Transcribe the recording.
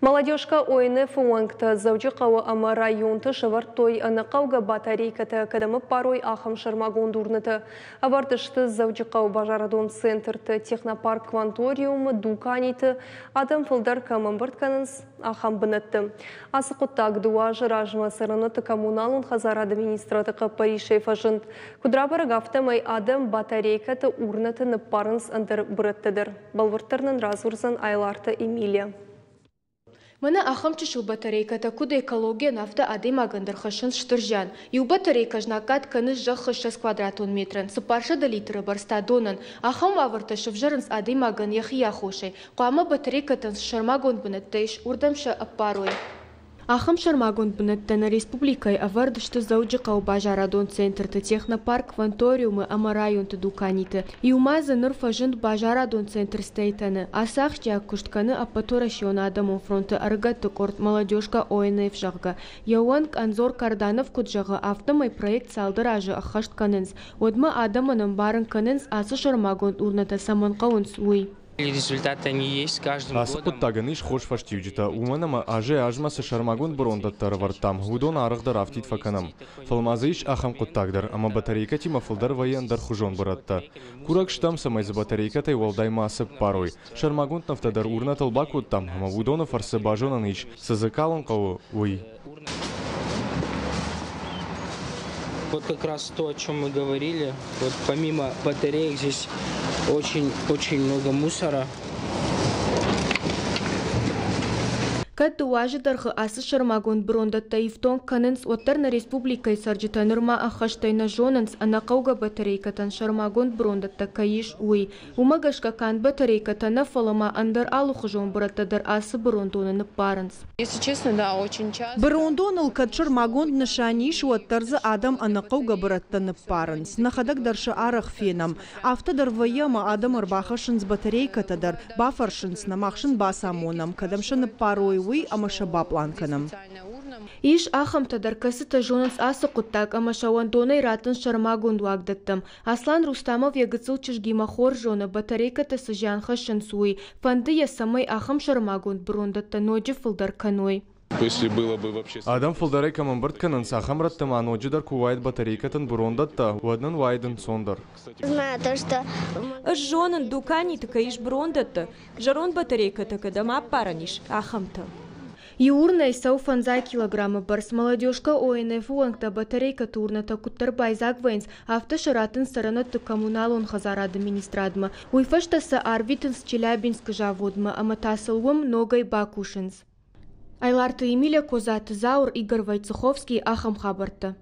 Молодежка ОНФ уаңкта заужиқауы ама районты шывартой анықауға батарейкаты кадамы парой ахам шармагон дурныты. Авардышты заужиқау бажарадон центрты технопарк кванториумы дуканиты адам фылдар камамбыртканынс ахам бынытты. Асықыттақ дуа жыражма сырыныты коммуналын хазар администратықы Паришей фажынт. Кудрабарыгафты май адам батарейкаты урныты ныппарынс андыр бұрыттыдыр. Балвырттырнын разурзан айларты Эмилия. Мына ахамчы шыл батарейката куда экология нафта адым агандыр хышын штыржан. Ю батарейка жнакат кыныш жақ 6 квадратон метрін. Сыпарша да литры барста донын. Ахам авырты шывжырынс адым аган яхи яхошай. Қуама батарейкатын шармагон бінеттейш урдамшы аппарой. Ахам шармагон бінеттені республикай авардышты заужиқау бажарадон центрты технопарк кванториумы ама районты дуканиты. Иумазы нырфажынд бажарадон центр стейтаны. Асақ жақ күштканы аппатора шиона адамон фронты аргатты корт молодежка ОНФ жағға. Яуанг Анзор Карданов күджағы автомай проект салдыр ажы ақашт канынс. Одмы адамының барын канынс асы шармагон урната саманқауынс уй. Результаты они есть каждым годом. Асыпыт тагыныш хош фаштивджита. Уманама ажмасы шармагун брондаттар вартам. Гудон арыгдар автит факанам. Фалмазыш ахам куттагдар. Ама батарейка тима фылдар ваяндар хужон буратта. Курак штам самай за батарейкатай валдайма асып парой. Шармагун нафтадар урнатал бакуттам. Ама гудона фарсы бажонаныш. Сазыкалон кау уй. Вот как раз то, о чем мы говорили. Вот помимо батареек здесь очень много мусора. Катты уажыдарғы асы шармагон брондатта ифтон канынс оттарна республикай сарджита нырма ахаштайна жонынс анақауға батарейкатан шармагон брондатта каиш уй. Умагашка кан батарейкатана фалама андар алухы жон бураттадар асы брондонын парынс. Если честно, да, очень часто. Брондоныл кат шармагон нышаниш оттарзы адам анақауға бураттаны парынс. Нахадак даршы арах фенам. Автодар ваяма адам арбахашынс батарейкатадар бафаршынс намахшын басамонам. Кадамшыны парой амаша бапланканым. Иш ахамтадар касыта жонынс асы құттак амаша вандонай ратын шармагон дуагдаттым. Аслан Рустамов ягыцыл чыжгима хор жоны батарейката сыжан хашын суй. Фанды ясамай ахам шармагон брондатта ноджи фылдар каной. Если было бы вообще... Адам фылдарай камамбыртканын сахам раттыма ноджидар кувайт батарейкатын брондатта уаднын вайдын сондар. Знаю то, что... Жонын дукани такаиш брондатта. Жарон батарейката кадама параниш ахамта. Юрнай сауфанза килограммы барс молодежка ОНФ уаңкта батарейка турната куттар байзак вайнс автошаратын саранатты коммуналон хазар администрадма. Уйфаштасы арвитынс Челябинск жаводма, аматасылвым ногай бакушынс. Айларты Эмилия Козаты Заур Игорь Войцеховский ахам хабарты.